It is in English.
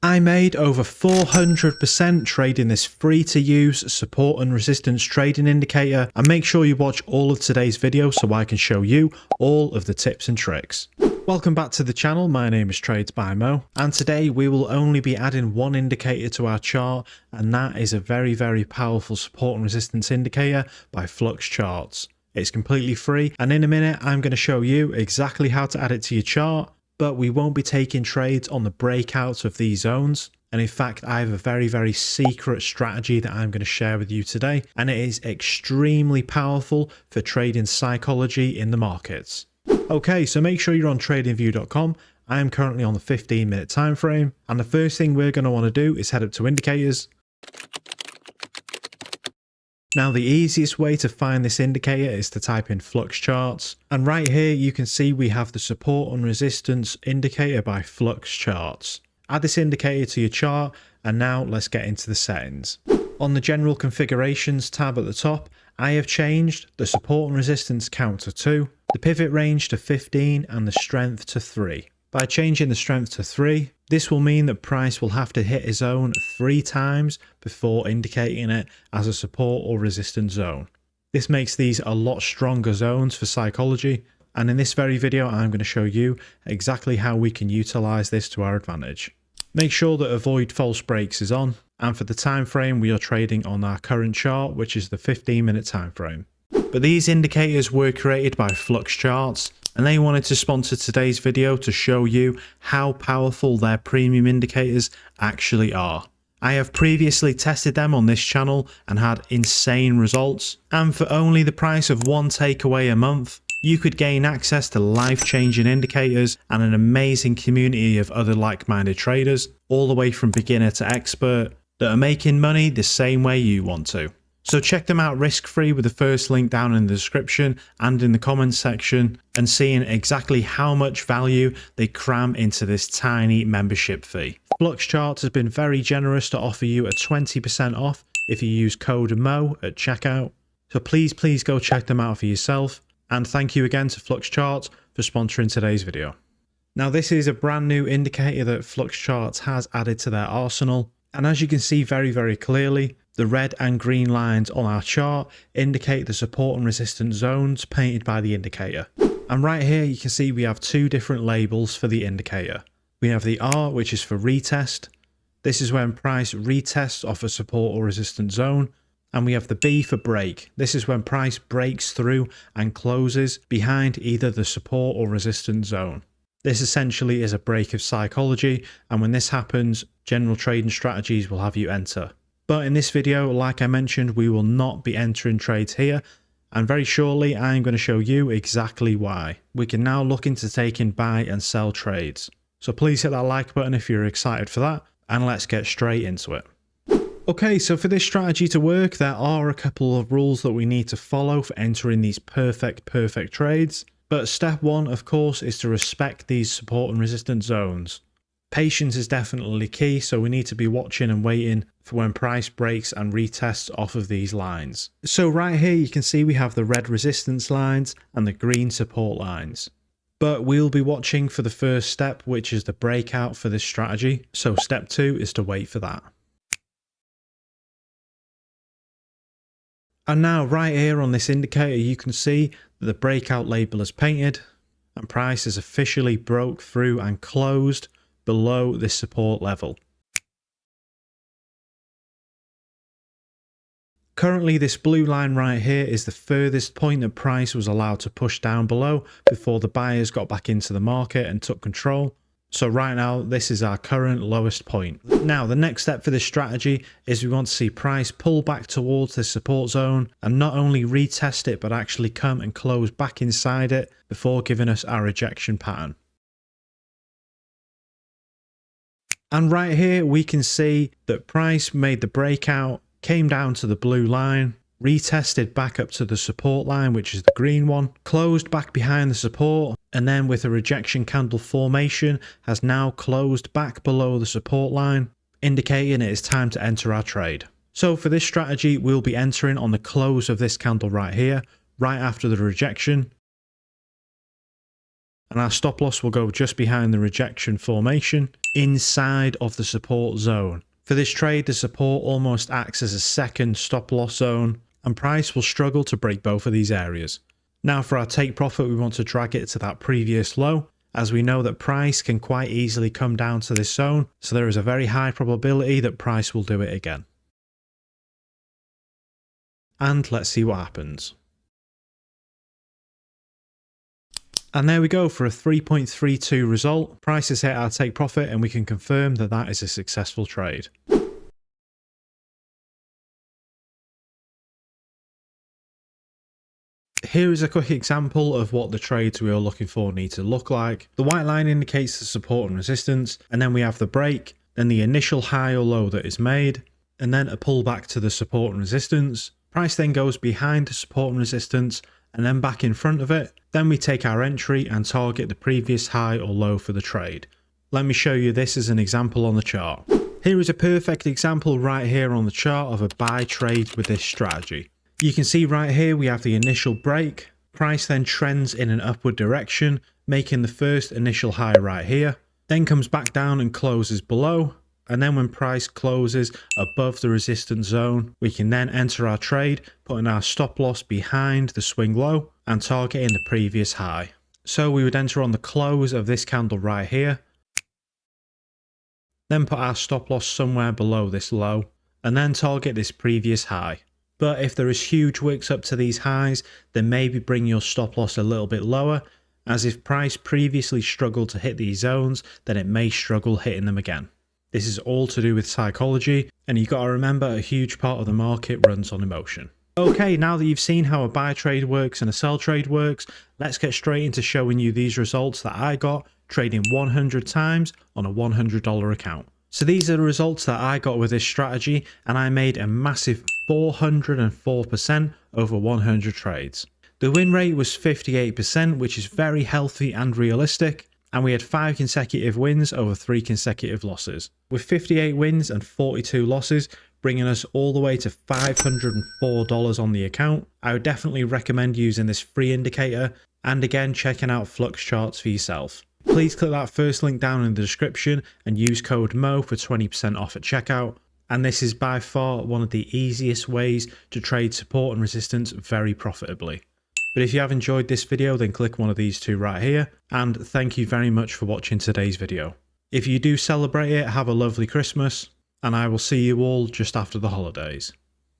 I made over 400% trading this free to use support and resistance trading indicator, and make sure you watch all of today's video so I can show you all of the tips and tricks. Welcome back to the channel. My name is Trades by Mo, and today we will only be adding one indicator to our chart, and that is a very powerful support and resistance indicator by Flux Charts. It's completely free, and in a minute I'm going to show you exactly how to add it to your chart. But we won't be taking trades on the breakouts of these zones. And in fact, I have a very secret strategy that I'm going to share with you today. And it is extremely powerful for trading psychology in the markets. Okay, so make sure you're on tradingview.com. I am currently on the 15-minute time frame. And the first thing we're going to want to do is head up to indicators. Now, the easiest way to find this indicator is to type in Flux Charts. And right here, you can see we have the support and resistance indicator by Flux Charts. Add this indicator to your chart, and now let's get into the settings. On the General Configurations tab at the top, I have changed the support and resistance count to 2, the pivot range to 15, and the strength to 3. By changing the strength to 3, this will mean that price will have to hit a zone 3 times before indicating it as a support or resistance zone. This makes these a lot stronger zones for psychology, and in this very video I'm going to show you exactly how we can utilize this to our advantage. Make sure that avoid false breaks is on, and for the time frame we are trading on our current chart, which is the 15-minute time frame. But these indicators were created by Flux Charts, and they wanted to sponsor today's video to show you how powerful their premium indicators actually are. I have previously tested them on this channel and had insane results, and for only the price of one takeaway a month, you could gain access to life-changing indicators and an amazing community of other like-minded traders, all the way from beginner to expert, that are making money the same way you want to. So check them out risk-free with the first link down in the description and in the comments section, and seeing exactly how much value they cram into this tiny membership fee. Flux Charts has been very generous to offer you a 20% off if you use code MO at checkout. So please go check them out for yourself. And thank you again to Flux Charts for sponsoring today's video. Now, this is a brand new indicator that Flux Charts has added to their arsenal. And as you can see very clearly, the red and green lines on our chart indicate the support and resistance zones painted by the indicator. And right here you can see we have two different labels for the indicator. We have the R, which is for retest. This is when price retests off a support or resistance zone. And we have the B for break. This is when price breaks through and closes behind either the support or resistance zone. This essentially is a break of psychology, and when this happens, general trading strategies will have you enter. But in this video, like I mentioned, we will not be entering trades here, and very shortly I'm going to show you exactly why. We can now look into taking buy and sell trades. So please hit that like button if you're excited for that, and let's get straight into it. Okay, so for this strategy to work, there are a couple of rules that we need to follow for entering these perfect trades. But step one, of course, is to respect these support and resistance zones. Patience is definitely key, so we need to be watching and waiting for when price breaks and retests off of these lines. So right here you can see we have the red resistance lines and the green support lines. But we'll be watching for the first step, which is the breakout for this strategy. So step 2 is to wait for that. And now right here on this indicator you can see that the breakout label is painted and price has officially broke through and closed below this support level. Currently this blue line right here is the furthest point that price was allowed to push down below before the buyers got back into the market and took control. So right now this is our current lowest point. Now the next step for this strategy is we want to see price pull back towards the support zone and not only retest it but actually come and close back inside it before giving us our rejection pattern. And right here we can see that price made the breakout, came down to the blue line, retested back up to the support line, which is the green one, closed back behind the support, and then with a rejection candle formation has now closed back below the support line, indicating it is time to enter our trade. So for this strategy we'll be entering on the close of this candle right here, right after the rejection. and our stop loss will go just behind the rejection formation inside of the support zone. For this trade, the support almost acts as a second stop loss zone, and price will struggle to break both of these areas. Now for our take profit, we want to drag it to that previous low, as we know that price can quite easily come down to this zone, so there is a very high probability that price will do it again. And let's see what happens. And there we go for a 3.32 result. Price has hit our take profit and we can confirm that that is a successful trade. Here is a quick example of what the trades we are looking for need to look like. The white line indicates the support and resistance, and then we have the break, then the initial high or low that is made, and then a pullback to the support and resistance. Price then goes behind the support and resistance, and then back in front of it. Then we take our entry and target the previous high or low for the trade. Let me show you this as an example on the chart. Here is a perfect example right here on the chart of a buy trade with this strategy. You can see right here we have the initial break. Price then trends in an upward direction, making the first initial high right here. Then comes back down and closes below. And then when price closes above the resistance zone, we can then enter our trade, putting our stop loss behind the swing low and targeting the previous high. So we would enter on the close of this candle right here, then put our stop loss somewhere below this low, and then target this previous high. But if there is huge wicks up to these highs, then maybe bring your stop loss a little bit lower, as if price previously struggled to hit these zones, then it may struggle hitting them again. This is all to do with psychology, and you've got to remember a huge part of the market runs on emotion. Okay, now that you've seen how a buy trade works and a sell trade works, let's get straight into showing you these results that I got trading 100 times on a $100 account. So these are the results that I got with this strategy, and I made a massive 404% over 100 trades. The win rate was 58%, which is very healthy and realistic. And we had 5 consecutive wins over 3 consecutive losses, with 58 wins and 42 losses, bringing us all the way to $504 on the account. I would definitely recommend using this free indicator, and again checking out Flux Charts for yourself. Please click that first link down in the description and use code MO for 20% off at checkout. And this is by far one of the easiest ways to trade support and resistance very profitably. But if you have enjoyed this video, then click one of these two right here, and thank you very much for watching today's video. If you do celebrate it, have a lovely Christmas, and I will see you all just after the holidays.